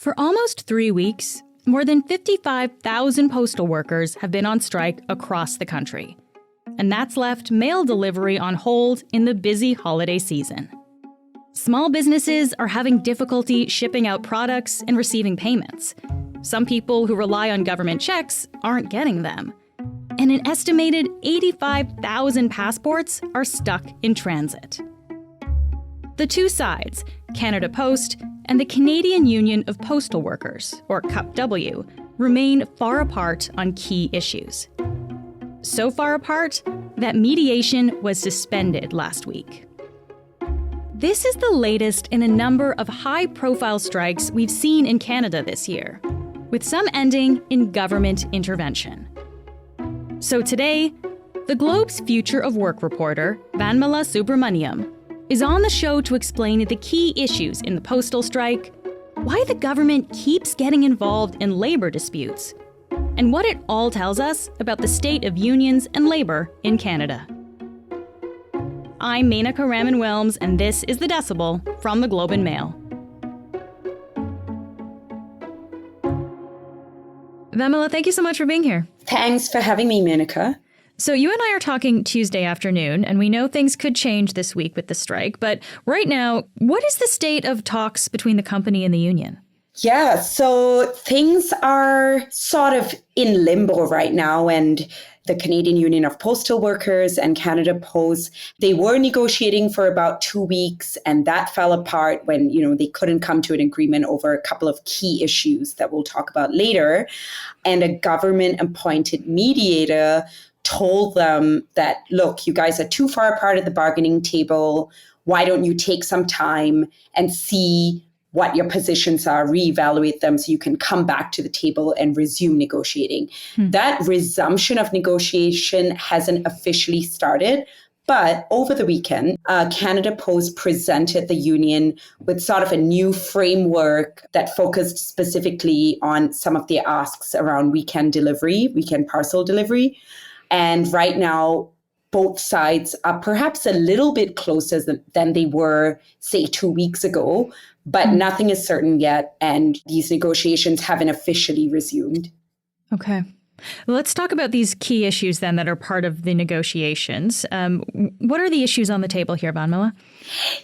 For almost 3 weeks, more than 55,000 postal workers have been on strike across the country. And that's left mail delivery on hold in the busy holiday season. Small businesses are having difficulty shipping out products and receiving payments. Some people who rely on government checks aren't getting them. And an estimated 85,000 passports are stuck in transit. The two sides, Canada Post and the Canadian Union of Postal Workers, or CUPW, remain far apart on key issues. So far apart that mediation was suspended last week. This is the latest in a number of high-profile strikes we've seen in Canada this year, with some ending in government intervention. So today, the Globe's Future of Work reporter, Vanmala Subramaniam, is on the show to explain the key issues in the postal strike, why the government keeps getting involved in labor disputes, and what it all tells us about the state of unions and labor in Canada. I'm Menaka Raman-Wilms, and this is The Decibel from the Globe and Mail. Vanmala, thank you so much for being here. Thanks for having me, Menaka. So you and I are talking Tuesday afternoon, and we know things could change this week with the strike. But right now, what is the state of talks between the company and the union? Yeah, so things are sort of in limbo right now. And the Canadian Union of Postal Workers and Canada Post, they were negotiating for about 2 weeks, and that fell apart when, they couldn't come to an agreement over a couple of key issues that we'll talk about later. And a government-appointed mediator told them that, look, you guys are too far apart at the bargaining table. Why don't you take some time and see what your positions are, reevaluate them so you can come back to the table and resume negotiating. That resumption of negotiation hasn't officially started, but over the weekend, Canada Post presented the union with sort of a new framework that focused specifically on some of the asks around weekend parcel delivery. And right now, both sides are perhaps a little bit closer than they were, say, 2 weeks ago, but nothing is certain yet, and these negotiations haven't officially resumed. Okay. Well, let's talk about these key issues then that are part of the negotiations. What are the issues on the table here, Vanmala?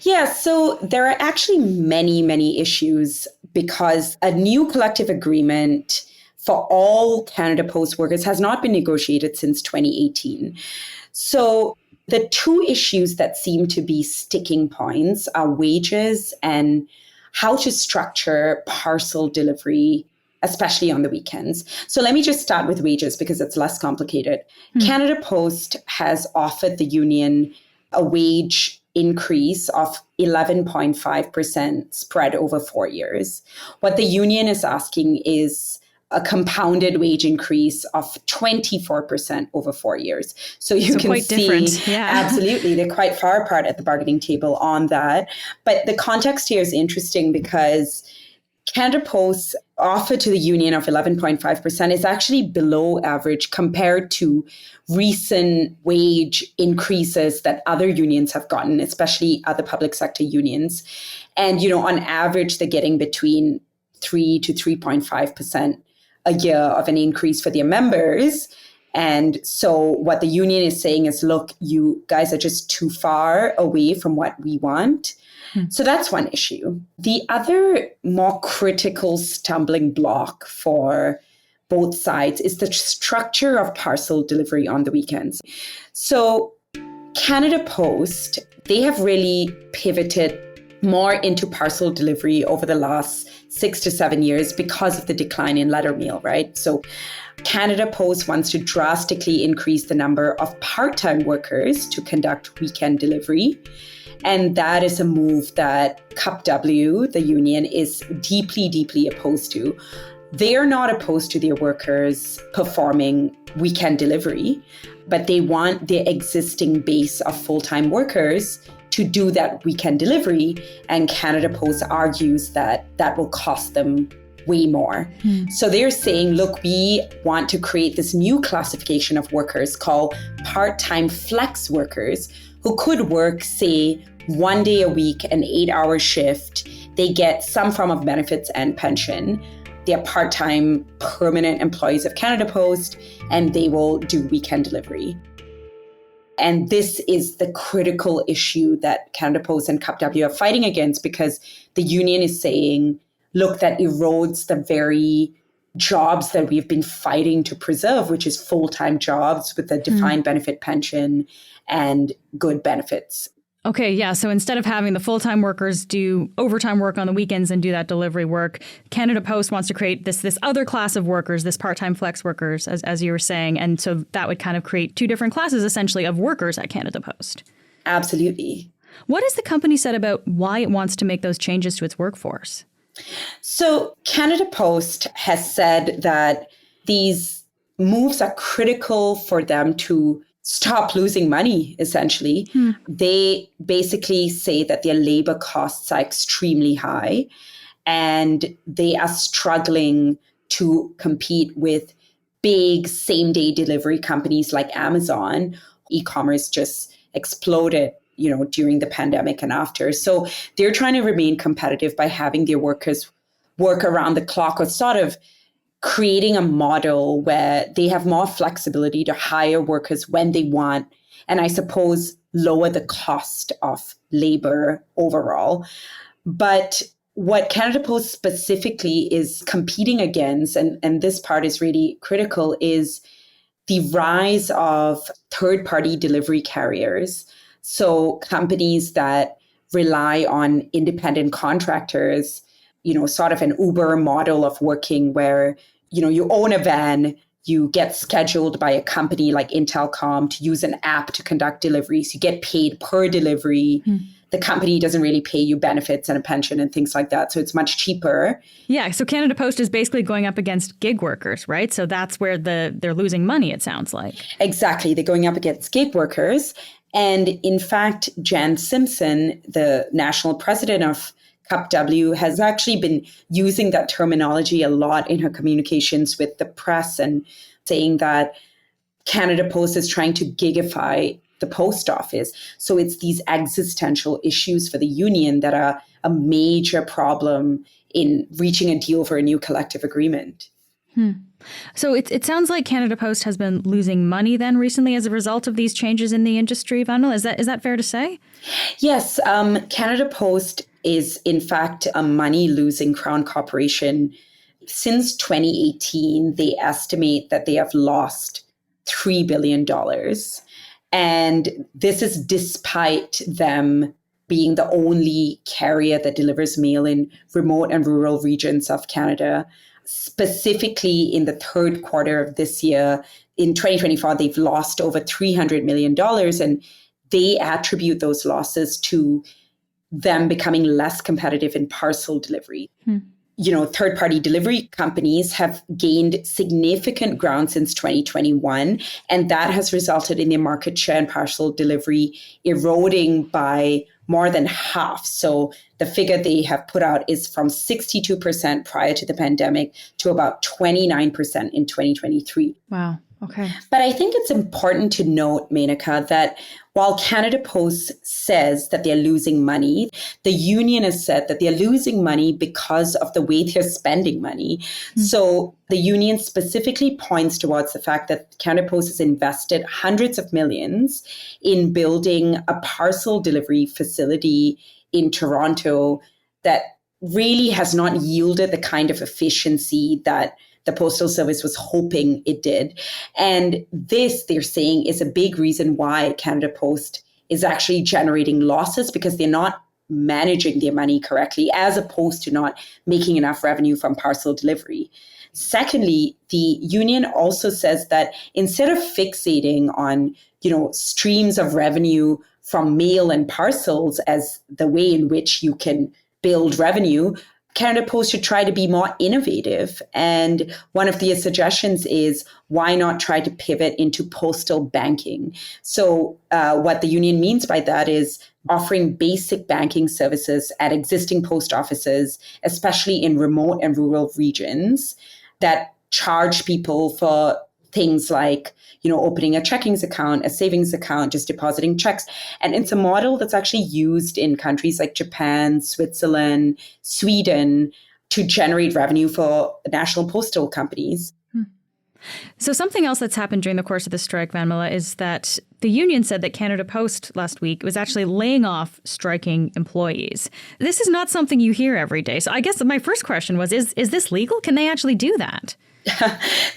Yeah, so there are actually many, many issues because a new collective agreement for all Canada Post workers has not been negotiated since 2018. So the two issues that seem to be sticking points are wages and how to structure parcel delivery, especially on the weekends. So let me just start with wages because it's less complicated. Canada Post has offered the union a wage increase of 11.5% spread over 4 years. What the union is asking is a compounded wage increase of 24% over 4 years. So you can quite see, different. Yeah. Absolutely, they're quite far apart at the bargaining table on that. But the context here is interesting because Canada Post's offer to the union of 11.5% is actually below average compared to recent wage increases that other unions have gotten, especially other public sector unions. And, on average, they're getting between 3 to 3.5% a year of an increase for their members. And so what the union is saying is, look, you guys are just too far away from what we want. So that's one issue. The other more critical stumbling block for both sides is the structure of parcel delivery on the weekends. So Canada Post, they have really pivoted more into parcel delivery over the last 6 to 7 years because of the decline in letter mail, right? So Canada Post wants to drastically increase the number of part-time workers to conduct weekend delivery. And that is a move that CUPW, the union, is deeply, deeply opposed to. They are not opposed to their workers performing weekend delivery, but they want their existing base of full-time workers to do that weekend delivery. And Canada Post argues that that will cost them way more. So they're saying, look, we want to create this new classification of workers called part-time flex workers who could work, say, 1 day a week, an 8-hour shift. They get some form of benefits and pension. They're part-time permanent employees of Canada Post, and they will do weekend delivery. And this is the critical issue that Canada Post and CUPW are fighting against, because the union is saying, look, that erodes the very jobs that we've been fighting to preserve, which is full-time jobs with a defined benefit pension and good benefits. Okay, yeah. So instead of having the full-time workers do overtime work on the weekends and do that delivery work, Canada Post wants to create this other class of workers, this part-time flex workers, as you were saying. And so that would kind of create two different classes, essentially, of workers at Canada Post. Absolutely. What has the company said about why it wants to make those changes to its workforce? So Canada Post has said that these moves are critical for them to stop losing money, essentially. They basically say that their labor costs are extremely high and they are struggling to compete with big same-day delivery companies like Amazon. E-commerce just exploded, during the pandemic and after. So they're trying to remain competitive by having their workers work around the clock, or sort of creating a model where they have more flexibility to hire workers when they want, and I suppose lower the cost of labor overall. But what Canada Post specifically is competing against, and this part is really critical, is the rise of third-party delivery carriers. So companies that rely on independent contractors, sort of an Uber model of working where, you own a van, you get scheduled by a company like Intelcom to use an app to conduct deliveries. You get paid per delivery. The company doesn't really pay you benefits and a pension and things like that. So it's much cheaper. Yeah. So Canada Post is basically going up against gig workers, right? So that's where they're losing money, it sounds like. Exactly. They're going up against gig workers. And in fact, Jan Simpson, the national president of CUPW, has actually been using that terminology a lot in her communications with the press, and saying that Canada Post is trying to gigify the post office. So it's these existential issues for the union that are a major problem in reaching a deal for a new collective agreement. So it sounds like Canada Post has been losing money then recently as a result of these changes in the industry, Vanmala. Is that fair to say? Yes. Canada Post is, in fact, a money-losing crown corporation. Since 2018, they estimate that they have lost $3 billion. And this is despite them being the only carrier that delivers mail in remote and rural regions of Canada. Specifically in the third quarter of this year, in 2024, they've lost over $300 million, and they attribute those losses to them becoming less competitive in parcel delivery. Third-party delivery companies have gained significant ground since 2021, and that has resulted in their market share in parcel delivery eroding by more than half. So the figure they have put out is from 62% prior to the pandemic to about 29% in 2023. Wow. Okay. But I think it's important to note, Menaka, that while Canada Post says that they're losing money, the union has said that they're losing money because of the way they're spending money. So the union specifically points towards the fact that Canada Post has invested hundreds of millions in building a parcel delivery facility in Toronto that really has not yielded the kind of efficiency that the Postal Service was hoping it did. And this, they're saying, is a big reason why Canada Post is actually generating losses, because they're not managing their money correctly, as opposed to not making enough revenue from parcel delivery. Secondly, the union also says that instead of fixating on, streams of revenue from mail and parcels as the way in which you can build revenue, Canada Post should try to be more innovative. And one of the suggestions is, why not try to pivot into postal banking? So what the union means by that is offering basic banking services at existing post offices, especially in remote and rural regions, that charge people for things like, opening a checkings account, a savings account, just depositing checks. And it's a model that's actually used in countries like Japan, Switzerland, Sweden to generate revenue for national postal companies. So something else that's happened during the course of the strike, Vanmala, is that the union said that Canada Post last week was actually laying off striking employees. This is not something you hear every day. So I guess my first question was, is this legal? Can they actually do that?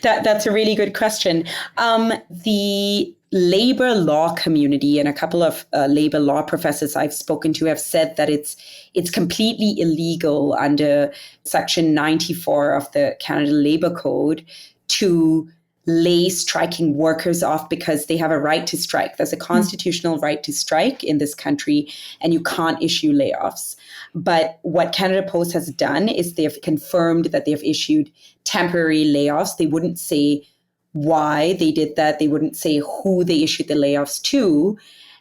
That's a really good question. The labor law community and a couple of labor law professors I've spoken to have said that it's completely illegal under Section 94 of the Canada Labour Code to lay striking workers off because they have a right to strike. There's a constitutional right to strike in this country, and you can't issue layoffs. But what Canada Post has done is they've confirmed that they've issued temporary layoffs. They wouldn't say why they did that. They wouldn't say who they issued the layoffs to.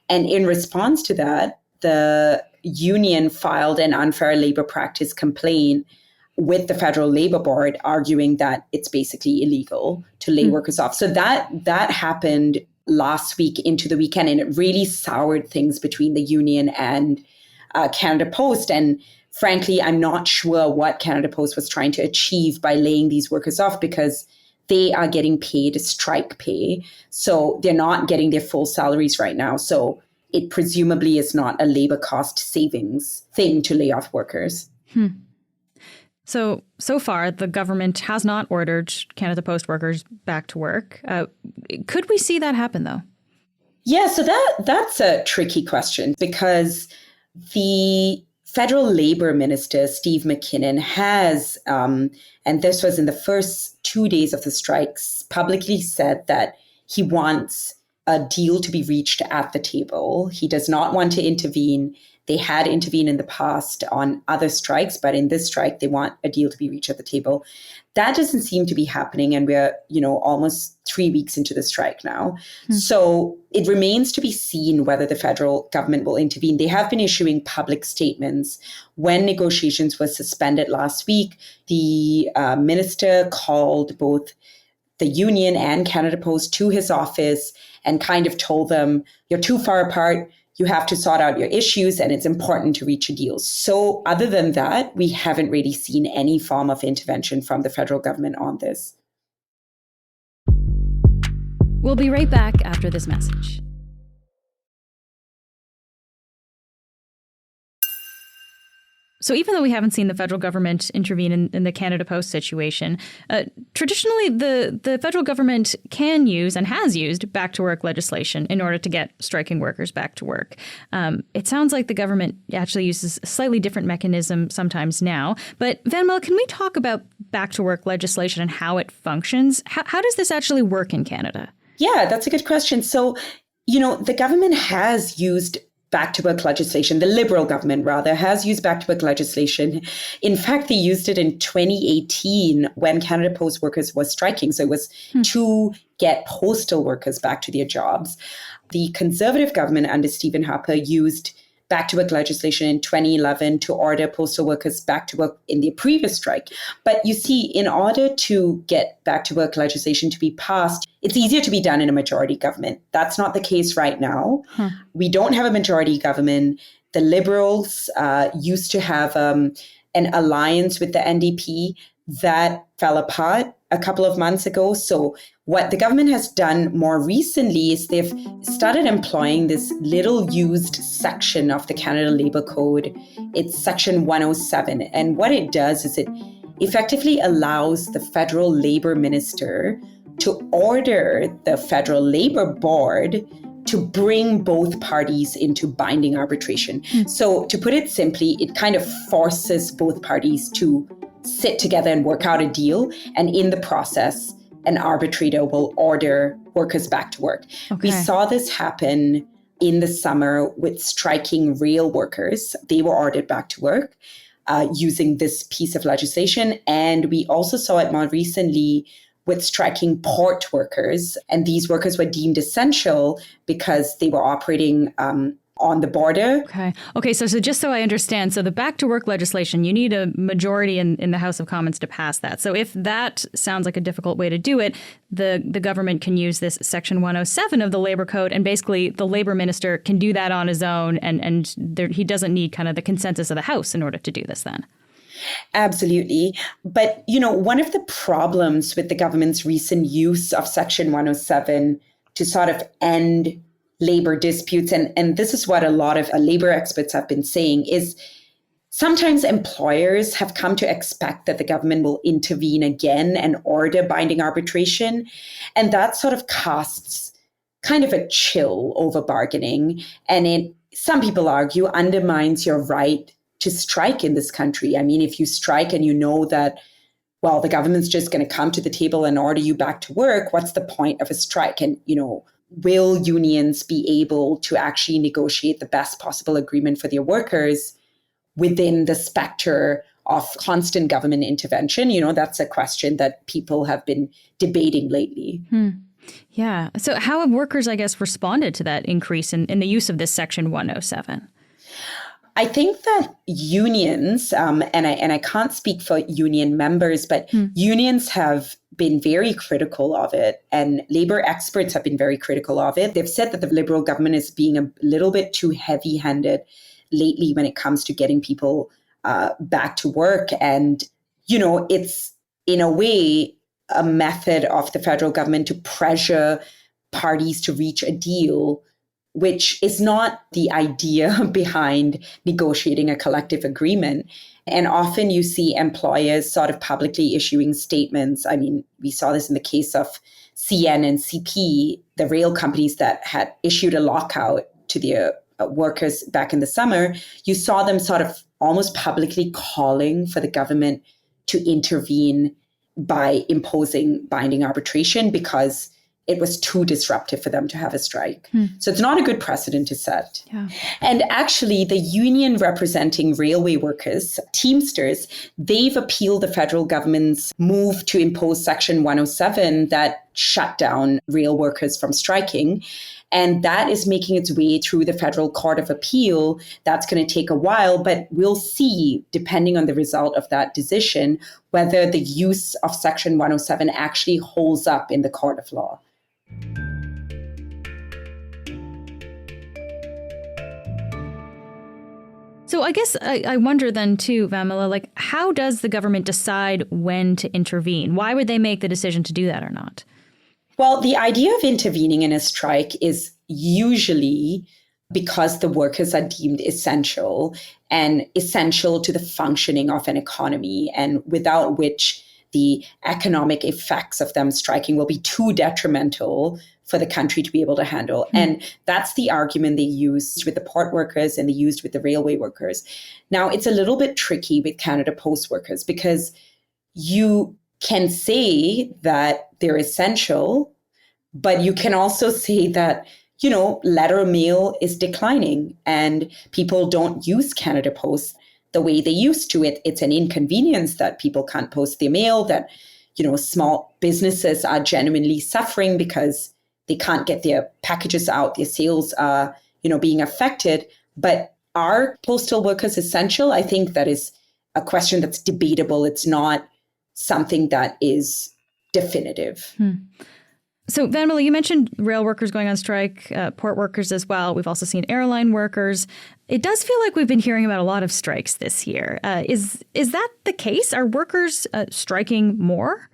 And in response to that, the union filed an unfair labor practice complaint with the Federal Labor Board, arguing that it's basically illegal to lay workers off. So that happened last week into the weekend, and it really soured things between the union and Canada Post. And frankly, I'm not sure what Canada Post was trying to achieve by laying these workers off, because they are getting paid strike pay. So they're not getting their full salaries right now. So it presumably is not a labor cost savings thing to lay off workers. So far, the government has not ordered Canada Post workers back to work. Could we see that happen, though? Yeah, so that's a tricky question, because the Federal Labor Minister, Steve McKinnon, has, and this was in the first 2 days of the strikes, publicly said that he wants a deal to be reached at the table. He does not want to intervene. They had intervened in the past on other strikes, but in this strike, they want a deal to be reached at the table. That doesn't seem to be happening, and we're, almost 3 weeks into the strike now. So it remains to be seen whether the federal government will intervene. They have been issuing public statements. When negotiations were suspended last week, the minister called both the union and Canada Post to his office and kind of told them, you're too far apart. You have to sort out your issues, and it's important to reach a deal. So other than that, we haven't really seen any form of intervention from the federal government on this. We'll be right back after this message. So even though we haven't seen the federal government intervene in the Canada Post situation, traditionally the federal government can use and has used back-to-work legislation in order to get striking workers back to work. It sounds like the government actually uses a slightly different mechanism sometimes now. But Vanmala, can we talk about back-to-work legislation and how it functions? How does this actually work in Canada? Yeah, that's a good question. So, the government has used back-to-work legislation. The Liberal government, rather, has used back-to-work legislation. In fact, they used it in 2018 when Canada Post workers were striking. So it was to get postal workers back to their jobs. The Conservative government under Stephen Harper used back-to-work legislation in 2011 to order postal workers back to work in the previous strike. But you see, in order to get back-to-work legislation to be passed, it's easier to be done in a majority government. That's not the case right now. We don't have a majority government. The Liberals used to have an alliance with the NDP that fell apart a couple of months ago. So what the government has done more recently is they've started employing this little used section of the Canada Labour Code. It's Section 107. And what it does is it effectively allows the federal labor minister to order the Federal Labor Board to bring both parties into binding arbitration. So to put it simply, it kind of forces both parties to sit together and work out a deal. And in the process, an arbitrator will order workers back to work. Okay. We saw this happen in the summer with striking rail workers. They were ordered back to work using this piece of legislation. And we also saw it more recently with striking port workers. And these workers were deemed essential because they were operating on the border. Okay. So just so I understand, so the back to work legislation, you need a majority in the House of Commons to pass that. So if that sounds like a difficult way to do it, the government can use this Section 107 of the Labor Code, and basically the labor minister can do that on his own, and he doesn't need kind of the consensus of the House in order to do this then. Absolutely. But, one of the problems with the government's recent use of Section 107 to sort of end labor disputes, and this is what a lot of labor experts have been saying, is sometimes employers have come to expect that the government will intervene again and order binding arbitration. And that sort of casts kind of a chill over bargaining. And some people argue, undermines your right to strike in this country. I mean, if you strike and you know that, well, the government's just going to come to the table and order you back to work, what's the point of a strike? And, will unions be able to actually negotiate the best possible agreement for their workers within the specter of constant government intervention? That's a question that people have been debating lately. Yeah. So how have workers, I guess, responded to that increase in the use of this Section 107? I think that unions, and I can't speak for union members, but unions have been very critical of it, and labor experts have been very critical of it. They've said that the Liberal government is being a little bit too heavy-handed lately when it comes to getting people back to work. And, it's in a way a method of the federal government to pressure parties to reach a deal, which is not the idea behind negotiating a collective agreement. And often you see employers sort of publicly issuing statements. I mean, we saw this in the case of CN and CP, the rail companies that had issued a lockout to their workers back in the summer. You saw them sort of almost publicly calling for the government to intervene by imposing binding arbitration because it was too disruptive for them to have a strike. So it's not a good precedent to set. Yeah. And actually, the union representing railway workers, Teamsters, they've appealed the federal government's move to impose Section 107 that shut down rail workers from striking. And that is making its way through the Federal Court of Appeal. That's going to take a while, but we'll see, depending on the result of that decision, whether the use of Section 107 actually holds up in the court of law. So I guess I wonder then too, Vanmala, how does the government decide when to intervene? Why would they make the decision to do that or not? Well, the idea of intervening in a strike is usually because the workers are deemed essential and essential to the functioning of an economy, and without which the economic effects of them striking will be too detrimental for the country to be able to handle. And that's the argument they used with the port workers and they used with the railway workers. Now, it's a little bit tricky with Canada Post workers because you can say that they're essential, but you can also say that, letter mail is declining and people don't use Canada Post the way they used to. It's an inconvenience that people can't post their mail, that, small businesses are genuinely suffering because they can't get their packages out, their sales are, being affected. But are postal workers essential? I think that is a question that's debatable. It's not something that is definitive. So, Vanmala, you mentioned rail workers going on strike, port workers as well. We've also seen airline workers. It does feel like we've been hearing about a lot of strikes this year. Is that the case? Are workers striking more?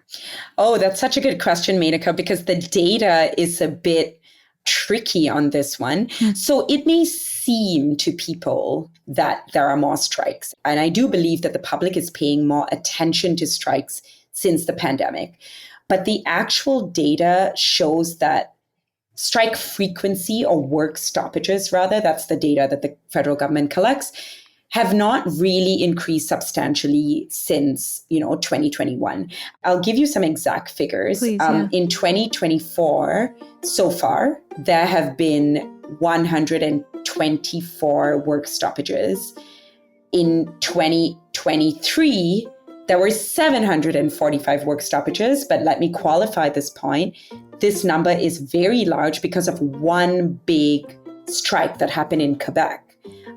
Oh, that's such a good question, Menaka, because the data is a bit tricky on this one. So it may seem to people that there are more strikes. And I do believe that the public is paying more attention to strikes since the pandemic. But the actual data shows that strike frequency, or work stoppages rather, that's the data that the federal government collects, have not really increased substantially since, 2021. I'll give you some exact figures. Please, yeah. In 2024, so far, there have been 124 work stoppages. In 2023, there were 745 work stoppages, but let me qualify this point. This number is very large because of one big strike that happened in Quebec.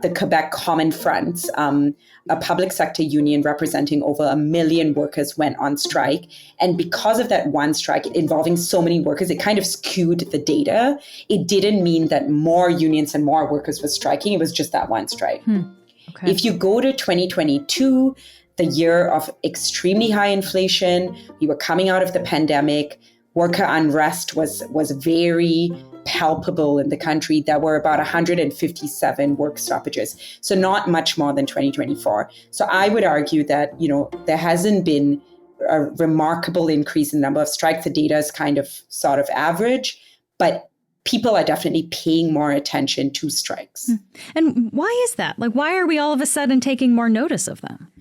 The Quebec Common Front, a public sector union representing over 1 million workers, went on strike. And because of that one strike involving so many workers, it kind of skewed the data. It didn't mean that more unions and more workers were striking. It was just that one strike. Okay. If you go to 2022, the year of extremely high inflation, we were coming out of the pandemic, worker unrest was very palpable in the country. There were about 157 work stoppages. So not much more than 2024. So I would argue that, there hasn't been a remarkable increase in the number of strikes. The data is kind of sort of average, but people are definitely paying more attention to strikes. And why is that? Why are we all of a sudden taking more notice of them?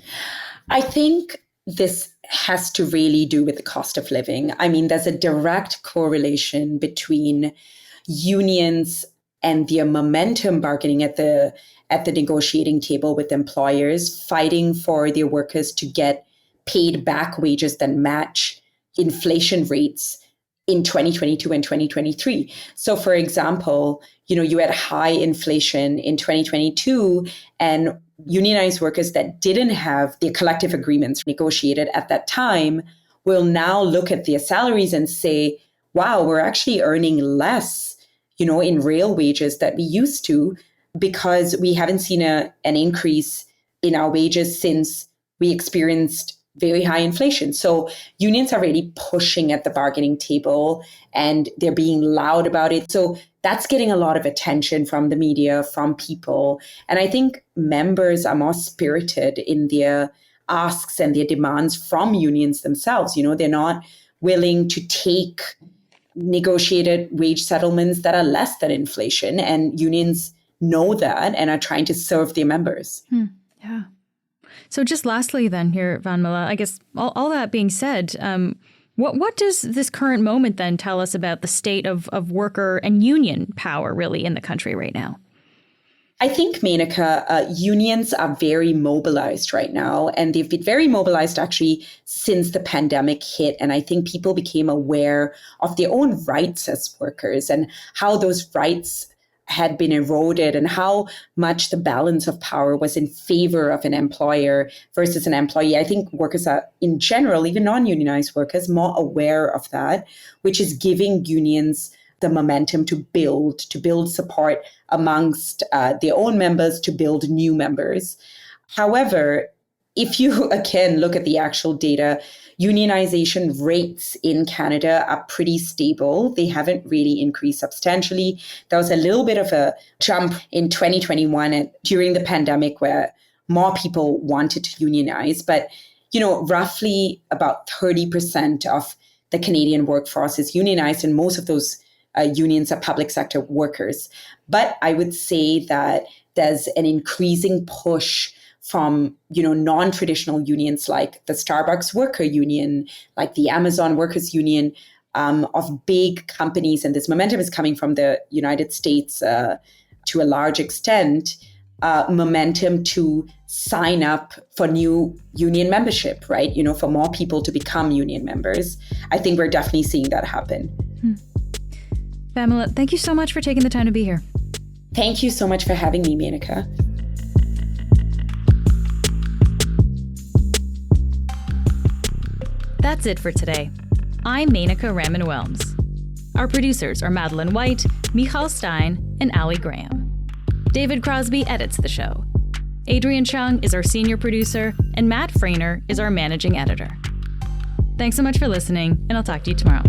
I think this has to really do with the cost of living. I mean, there's a direct correlation between unions and their momentum bargaining at the negotiating table with employers, fighting for their workers to get paid back wages that match inflation rates in 2022 and 2023. So for example, you had high inflation in 2022, and unionized workers that didn't have their collective agreements negotiated at that time will now look at their salaries and say, wow, we're actually earning less, in real wages that we used to, because we haven't seen an increase in our wages since we experienced very high inflation. So unions are really pushing at the bargaining table and they're being loud about it. So that's getting a lot of attention from the media, from people. And I think members are more spirited in their asks and their demands from unions themselves. They're not willing to take negotiated wage settlements that are less than inflation. And unions know that and are trying to serve their members. Yeah. So just lastly then here, Vanmala, I guess all that being said, what does this current moment then tell us about the state of worker and union power really in the country right now? I think, Menaka, unions are very mobilized right now, and they've been very mobilized actually since the pandemic hit. And I think people became aware of their own rights as workers and how those rights had been eroded and how much the balance of power was in favor of an employer versus an employee. I think workers are, in general, even non-unionized workers, more aware of that, which is giving unions the momentum to build support amongst their own members, to build new members. However, if you, again, look at the actual data, unionization rates in Canada are pretty stable. They haven't really increased substantially. There was a little bit of a jump in 2021 during the pandemic where more people wanted to unionize. But, roughly about 30% of the Canadian workforce is unionized, and most of those unions are public sector workers. But I would say that there's an increasing push from, non-traditional unions like the Starbucks Worker Union, like the Amazon Workers Union, of big companies. And this momentum is coming from the United States to a large extent, momentum to sign up for new union membership, right? For more people to become union members. I think we're definitely seeing that happen. Vanmala, thank you so much for taking the time to be here. Thank you so much for having me, Menaka. That's it for today. I'm Menaka Raman-Wilms. Our producers are Madeline White, Michal Stein, and Ali Graham. David Crosby edits the show. Adrian Chung is our senior producer, and Matt Frainer is our managing editor. Thanks so much for listening, and I'll talk to you tomorrow.